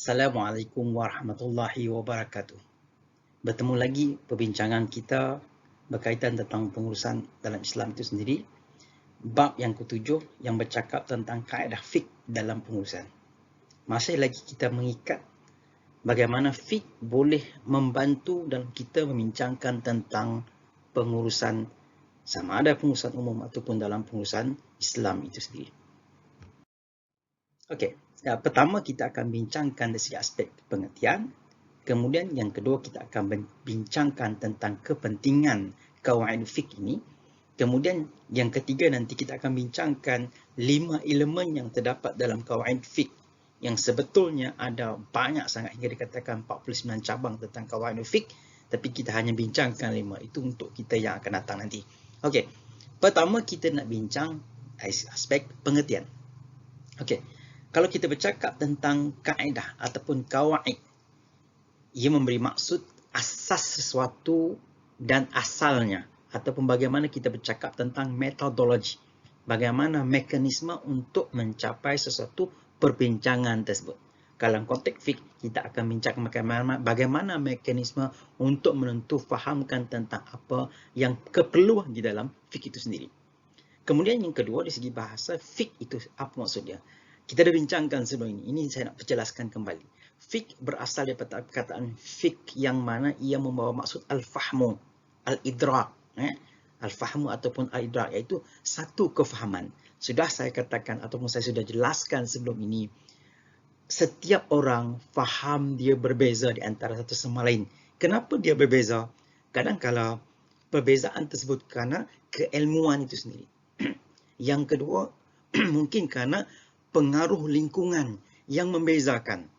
Assalamualaikum warahmatullahi wabarakatuh. Bertemu lagi perbincangan kita berkaitan tentang pengurusan dalam Islam itu sendiri. Bab yang ketujuh yang bercakap tentang kaedah fiqh dalam pengurusan. Masih lagi kita mengikat bagaimana fiqh boleh membantu dalam kita membincangkan tentang pengurusan, sama ada pengurusan umum ataupun dalam pengurusan Islam itu sendiri. Okey, pertama kita akan bincangkan dari segi aspek pengertian. Kemudian yang kedua kita akan bincangkan tentang kepentingan kawaid fiqh ini. Kemudian yang ketiga nanti kita akan bincangkan 5 elemen yang terdapat dalam kawaid fiqh yang sebetulnya ada banyak sangat hingga dikatakan 49 cabang tentang kawaid fiqh, tapi kita hanya bincangkan 5 itu untuk kita yang akan datang nanti. Okey. Pertama kita nak bincang aspek pengertian. Okey. Kalau kita bercakap tentang kaedah ataupun kawaid, ia memberi maksud asas sesuatu dan asalnya, ataupun bagaimana kita bercakap tentang metodologi, bagaimana mekanisme untuk mencapai sesuatu perbincangan tersebut. Kalau konteks fiqh, kita akan bincangkan bagaimana mekanisme untuk menentu fahamkan tentang apa yang keperluan di dalam fiqh itu sendiri. Kemudian yang kedua, dari segi bahasa, fiqh itu apa maksudnya? Kita dah bincangkan sebelum ini. Ini saya nak perjelaskan kembali. Fiqh berasal daripada perkataan fiqh yang mana ia membawa maksud al-fahmu, al-idrak. Al-fahmu ataupun al-idrak, iaitu satu kefahaman. Sudah saya katakan ataupun saya sudah jelaskan sebelum ini, setiap orang faham dia berbeza di antara satu sama lain. Kenapa dia berbeza? Kadang-kala perbezaan tersebut kerana keilmuan itu sendiri. Yang kedua, mungkin kerana pengaruh lingkungan yang membezakan,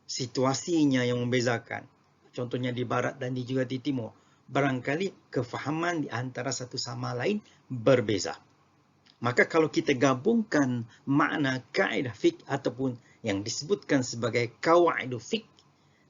situasinya yang membezakan. Contohnya di barat dan juga di timur. Barangkali kefahaman di antara satu sama lain berbeza. Maka kalau kita gabungkan makna kaedah fiqh ataupun yang disebutkan sebagai kawaid fiqh,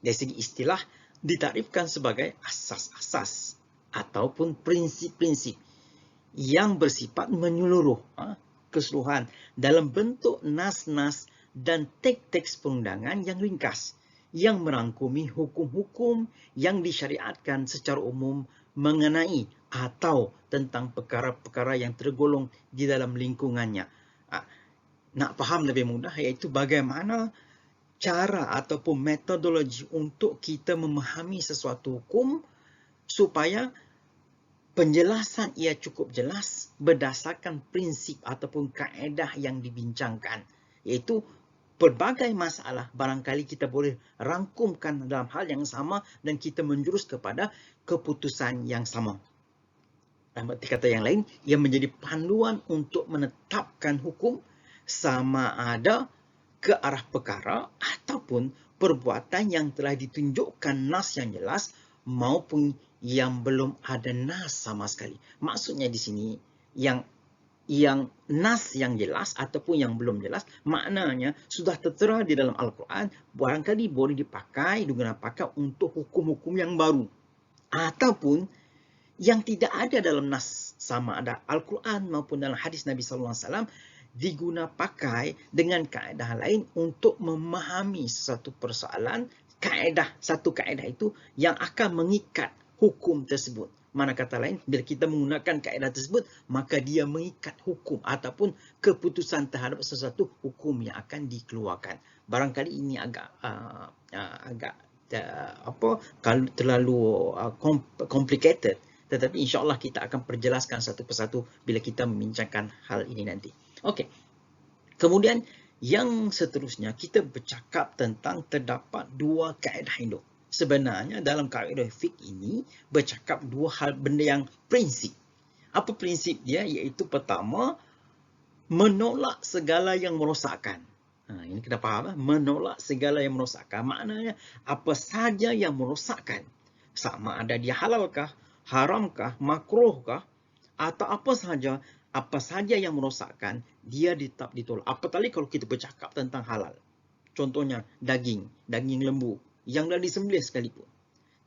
dari segi istilah ditarifkan sebagai asas-asas ataupun prinsip-prinsip yang bersifat menyeluruh, keseluruhan dalam bentuk nas-nas dan teks-teks perundangan yang ringkas yang merangkumi hukum-hukum yang disyariatkan secara umum mengenai atau tentang perkara-perkara yang tergolong di dalam lingkungannya. Nak faham lebih mudah, iaitu bagaimana cara ataupun metodologi untuk kita memahami sesuatu hukum supaya penjelasan ia cukup jelas berdasarkan prinsip ataupun kaedah yang dibincangkan, iaitu pelbagai masalah barangkali kita boleh rangkumkan dalam hal yang sama dan kita menjurus kepada keputusan yang sama. Dalam arti kata yang lain, ia menjadi panduan untuk menetapkan hukum sama ada ke arah perkara ataupun perbuatan yang telah ditunjukkan nas yang jelas maupun yang belum ada nas sama sekali. Maksudnya di sini yang nas yang jelas ataupun yang belum jelas, maknanya sudah tertera di dalam Al-Quran, barangkali boleh digunakan untuk hukum-hukum yang baru. Ataupun yang tidak ada dalam nas, sama ada Al-Quran maupun dalam hadis Nabi SAW, digunakan dengan kaedah lain untuk memahami sesuatu persoalan, satu kaedah itu yang akan mengikat hukum tersebut. Mana kata lain, bila kita menggunakan kaedah tersebut, maka dia mengikat hukum ataupun keputusan terhadap sesuatu hukum yang akan dikeluarkan. Barangkali ini agak terlalu complicated, tetapi insya-Allah kita akan perjelaskan satu persatu bila kita membincangkan hal ini nanti. Okey. Kemudian yang seterusnya kita bercakap tentang terdapat dua kaedah induk. Sebenarnya dalam kaedah fiqh ini bercakap dua hal benda yang prinsip. Apa prinsip dia? Iaitu pertama, menolak segala yang merosakkan. Ini kita faham, menolak segala yang merosakkan. Maknanya apa saja yang merosakkan, sama ada dia halalkah, haramkah, makruhkah, atau apa saja yang merosakkan, dia ditolak. Apatali kalau kita bercakap tentang halal. Contohnya daging lembu yang dah disembelih sekalipun.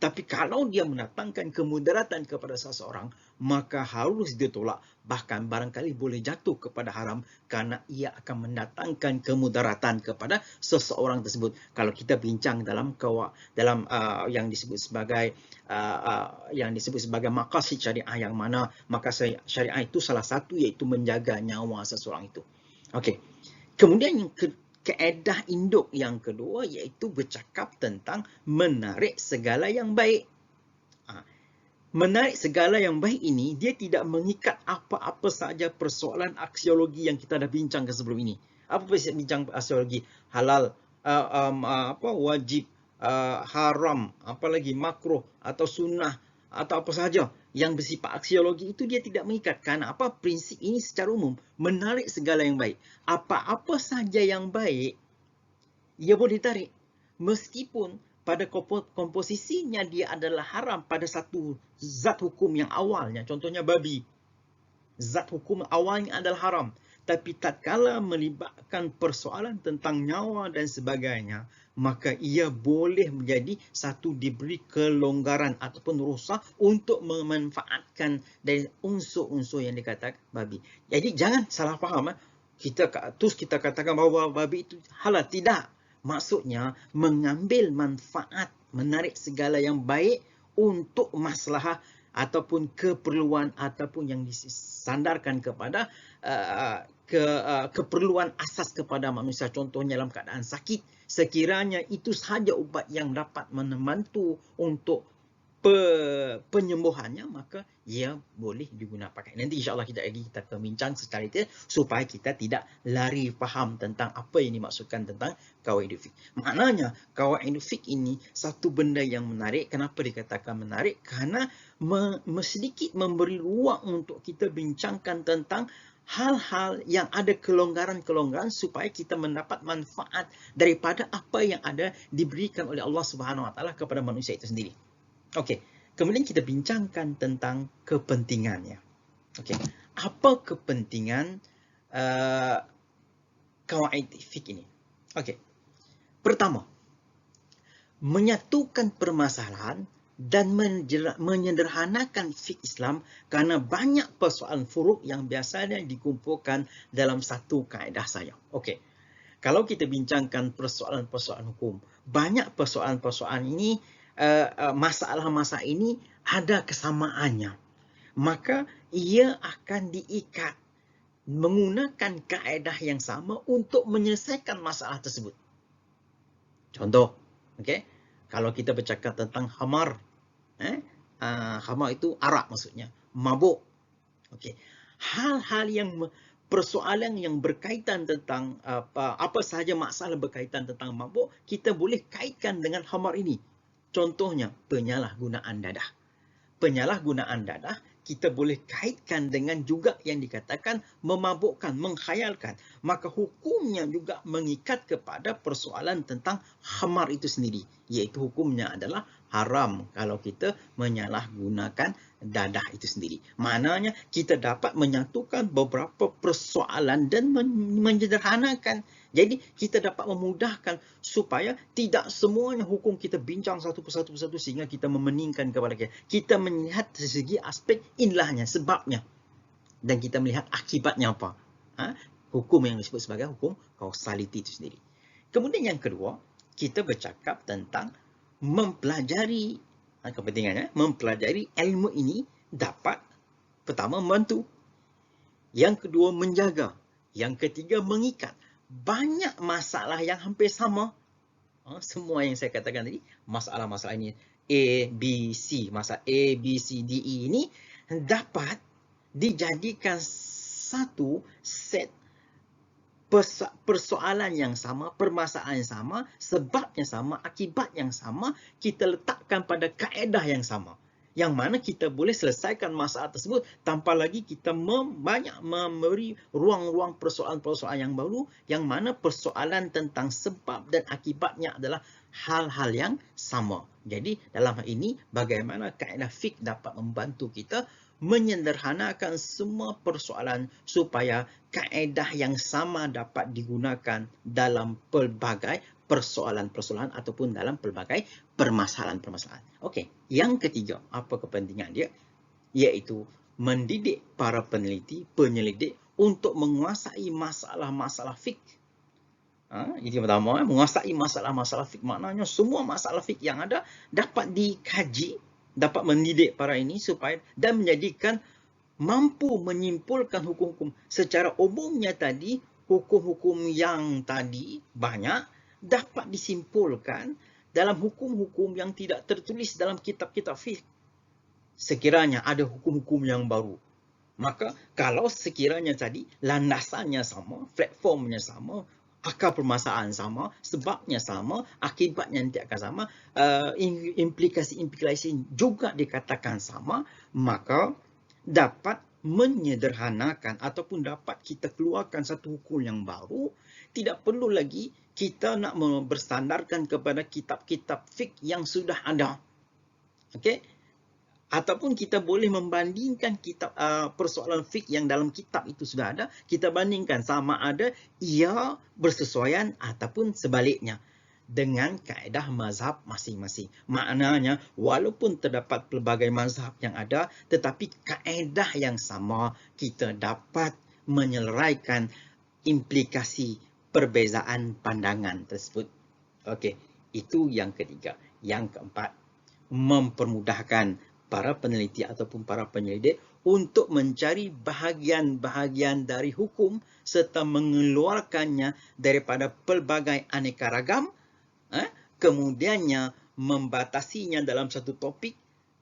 Tapi kalau dia mendatangkan kemudaratan kepada seseorang, maka harus ditolak. Bahkan barangkali boleh jatuh kepada haram karena ia akan mendatangkan kemudaratan kepada seseorang tersebut. Kalau kita bincang dalam yang disebut sebagai maqasid syariah, yang mana maqasid syariah itu salah satu iaitu menjaga nyawa seseorang itu. Okey. Kemudian kaedah induk yang kedua iaitu bercakap tentang menarik segala yang baik. Menarik segala yang baik ini, dia tidak mengikat apa-apa sahaja persoalan aksiologi yang kita dah bincangkan sebelum ini. Apa bincang aksiologi? Halal, wajib, haram, apalagi makruh atau sunnah atau apa sahaja yang bersifat aksiologi itu dia tidak mengikat. Kerana apa? Prinsip ini secara umum menarik segala yang baik. Apa-apa sahaja yang baik, ia boleh ditarik. Meskipun pada komposisinya dia adalah haram pada satu zat hukum yang awalnya. Contohnya babi. Zat hukum awalnya adalah haram. Tapi tatkala melibatkan persoalan tentang nyawa dan sebagainya, maka ia boleh menjadi satu diberi kelonggaran ataupun rukhsah untuk memanfaatkan dari unsur-unsur yang dikatakan babi. Jadi jangan salah faham. Kita katakan bahawa babi itu halal. Tidak. Maksudnya mengambil manfaat, menarik segala yang baik untuk masalah ataupun keperluan ataupun yang disandarkan kepada keperluan asas kepada manusia. Contohnya dalam keadaan sakit, sekiranya itu sahaja ubat yang dapat membantu untuk penyembuhannya, maka ia boleh digunakan pakai. Nanti insyaAllah kita akan bincang secara detail supaya kita tidak lari faham tentang apa yang dimaksudkan tentang qawaidul fiqh. Maknanya qawaidul fiqh ini satu benda yang menarik. Kenapa dikatakan menarik? Kerana sedikit memberi ruang untuk kita bincangkan tentang hal-hal yang ada kelonggaran-kelonggaran supaya kita mendapat manfaat daripada apa yang ada diberikan oleh Allah Subhanahu Wa Taala kepada manusia itu sendiri. Okey, kemudian kita bincangkan tentang kepentingannya. Okey, apa kepentingan qawaid fiqh ini? Okey, pertama, menyatukan permasalahan dan menyederhanakan fiqh Islam kerana banyak persoalan furuk yang biasanya dikumpulkan dalam satu kaedah saja. Okey, kalau kita bincangkan persoalan-persoalan hukum, banyak persoalan-persoalan ini, masalah-masalah ini ada kesamaannya. Maka ia akan diikat menggunakan kaedah yang sama untuk menyelesaikan masalah tersebut. Contoh, okey, kalau kita bercakap tentang khamar, khamar itu arak maksudnya, mabuk. Okey, hal-hal yang persoalan yang berkaitan tentang apa sahaja masalah berkaitan tentang mabuk, kita boleh kaitkan dengan khamar ini. Contohnya, penyalahgunaan dadah. Penyalahgunaan dadah kita boleh kaitkan dengan juga yang dikatakan memabukkan, mengkhayalkan. Maka hukumnya juga mengikat kepada persoalan tentang khamar itu sendiri. Iaitu hukumnya adalah haram kalau kita menyalahgunakan dadah itu sendiri. Maknanya kita dapat menyatukan beberapa persoalan dan menyederhanakan. Jadi kita dapat memudahkan supaya tidak semuanya hukum kita bincang satu persatu sehingga kita memeningkan kepada kita. Kita melihat dari segi aspek ilahnya, sebabnya. Dan kita melihat akibatnya apa. Hukum yang disebut sebagai hukum kausaliti itu sendiri. Kemudian yang kedua, kita bercakap tentang mempelajari, kepentingannya, mempelajari ilmu ini dapat pertama membantu. Yang kedua menjaga. Yang ketiga mengikat. Banyak masalah yang hampir sama. Semua yang saya katakan tadi, masalah-masalah ini A, B, C, masalah A, B, C, D, E ini dapat dijadikan satu set persoalan yang sama, permasalahan yang sama, sebab yang sama, akibat yang sama, kita letakkan pada kaedah yang sama. Yang mana kita boleh selesaikan masalah tersebut tanpa lagi kita banyak memberi ruang-ruang persoalan-persoalan yang baru, yang mana persoalan tentang sebab dan akibatnya adalah hal-hal yang sama. Jadi dalam hal ini, bagaimana kaedah fiqh dapat membantu kita menyederhanakan semua persoalan supaya kaedah yang sama dapat digunakan dalam pelbagai persoalan-persoalan ataupun dalam pelbagai permasalahan-permasalahan. Okey, yang ketiga, apa kepentingan dia? Iaitu mendidik para peneliti, penyelidik untuk menguasai masalah-masalah fiqh. Itu yang pertama, menguasai masalah-masalah fiqh. Maknanya semua masalah fiqh yang ada dapat dikaji, dapat mendidik para ini supaya dan menjadikan mampu menyimpulkan hukum-hukum. Secara umumnya tadi, hukum-hukum yang tadi banyak dapat disimpulkan dalam hukum-hukum yang tidak tertulis dalam kitab-kitab fiqh. Sekiranya ada hukum-hukum yang baru, maka kalau sekiranya tadi landasannya sama, platformnya sama, akar permasalahan sama, sebabnya sama, akibatnya nanti akan sama, implikasi-implikasi juga dikatakan sama, maka dapat menyederhanakan ataupun dapat kita keluarkan satu hukum yang baru. Tidak perlu lagi kita nak bersandarkan kepada kitab-kitab fiqh yang sudah ada. Okey? Ataupun kita boleh membandingkan kitab persoalan fiqh yang dalam kitab itu sudah ada, kita bandingkan sama ada ia bersesuaian ataupun sebaliknya dengan kaedah mazhab masing-masing. Maknanya walaupun terdapat pelbagai mazhab yang ada, tetapi kaedah yang sama kita dapat menyelesaikan implikasi perbezaan pandangan tersebut. Okey, itu yang ketiga. Yang keempat, mempermudahkan para peneliti ataupun para penyelidik untuk mencari bahagian-bahagian dari hukum serta mengeluarkannya daripada pelbagai aneka ragam, kemudiannya membatasinya dalam satu topik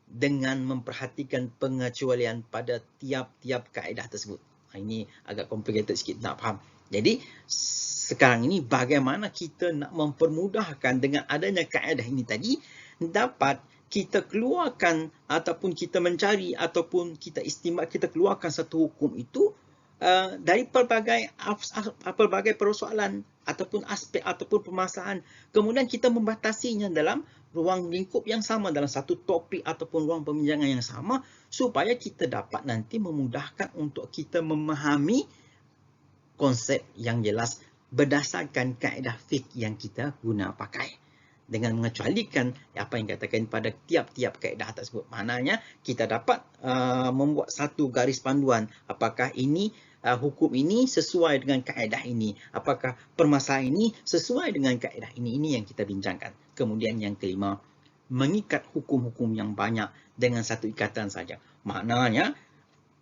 dengan memperhatikan pengecualian pada tiap-tiap kaedah tersebut. Ini agak complicated sikit nak faham. Jadi sekarang ini bagaimana kita nak mempermudahkan dengan adanya kaedah ini tadi dapat kita keluarkan ataupun kita mencari ataupun kita keluarkan satu hukum itu dari pelbagai persoalan ataupun aspek ataupun permasalahan. Kemudian kita membatasinya dalam ruang lingkup yang sama, dalam satu topik ataupun ruang pembincangan yang sama, supaya kita dapat nanti memudahkan untuk kita memahami konsep yang jelas berdasarkan kaedah fiqh yang kita guna pakai, dengan mengecualikan apa yang dikatakan pada tiap-tiap kaedah tersebut. Maknanya kita dapat membuat satu garis panduan, apakah ini hukum ini sesuai dengan kaedah ini, apakah permasalahan ini sesuai dengan kaedah ini. Ini yang kita bincangkan. Kemudian yang kelima, mengikat hukum-hukum yang banyak dengan satu ikatan saja. Maknanya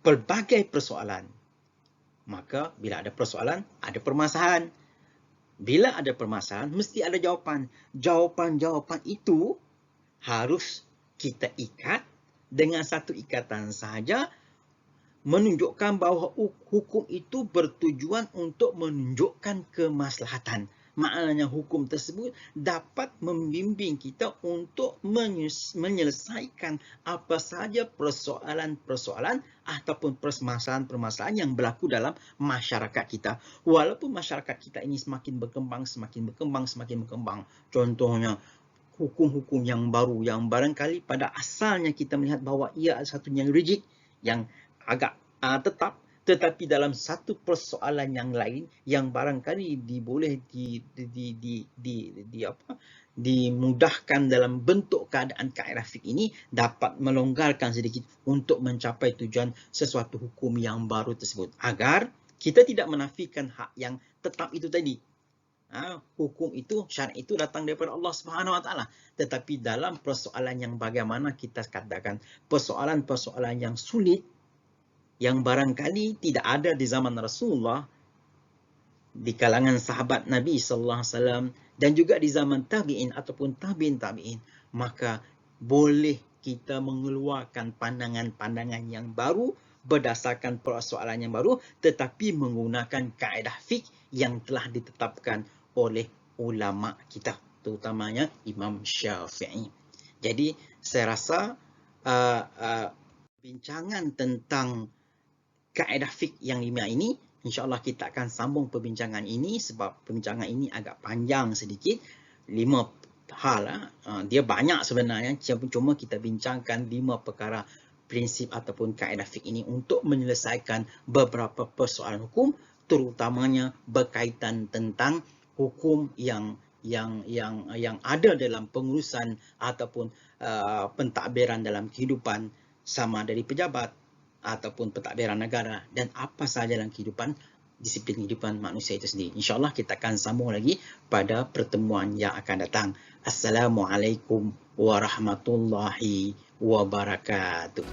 pelbagai persoalan. Maka bila ada persoalan, ada permasalahan. Bila ada permasalahan, mesti ada jawapan. Jawapan-jawapan itu harus kita ikat dengan satu ikatan sahaja, menunjukkan bahawa hukum itu bertujuan untuk menunjukkan kemaslahatan. Maknanya hukum tersebut dapat membimbing kita untuk menyelesaikan apa sahaja persoalan-persoalan ataupun permasalahan-permasalahan yang berlaku dalam masyarakat kita. Walaupun masyarakat kita ini semakin berkembang. Contohnya, hukum-hukum yang baru yang barangkali pada asalnya kita melihat bahawa ia adalah satu yang rigid, yang agak tetap, tetapi dalam satu persoalan yang lain yang barangkali boleh dimudahkan dalam bentuk keadaan kaedah fiqh ini, dapat melonggarkan sedikit untuk mencapai tujuan sesuatu hukum yang baru tersebut, agar kita tidak menafikan hak yang tetap itu tadi. Hukum itu, syariat itu datang daripada Allah Subhanahu Wa Taala, tetapi dalam persoalan yang bagaimana kita katakan persoalan-persoalan yang sulit, yang barangkali tidak ada di zaman Rasulullah, di kalangan sahabat Nabi sallallahu alaihi wasallam, dan juga di zaman tabi'in ataupun tabi'in, maka boleh kita mengeluarkan pandangan-pandangan yang baru berdasarkan persoalan yang baru, tetapi menggunakan kaedah fiqh yang telah ditetapkan oleh ulama kita, terutamanya Imam Syafi'i. Jadi saya rasa bincangan tentang kaedah fiqh yang 5 ini, insya-Allah kita akan sambung perbincangan ini, sebab perbincangan ini agak panjang sedikit. 5 hal, dia banyak sebenarnya, cuma kita bincangkan 5 perkara prinsip ataupun kaedah fiqh ini untuk menyelesaikan beberapa persoalan hukum, terutamanya berkaitan tentang hukum yang ada dalam pengurusan ataupun pentadbiran dalam kehidupan, sama dari pejabat ataupun pentadbiran negara dan apa sahaja dalam kehidupan, disiplin kehidupan manusia itu sendiri. InsyaAllah kita akan sambung lagi pada pertemuan yang akan datang. Assalamualaikum warahmatullahi wabarakatuh.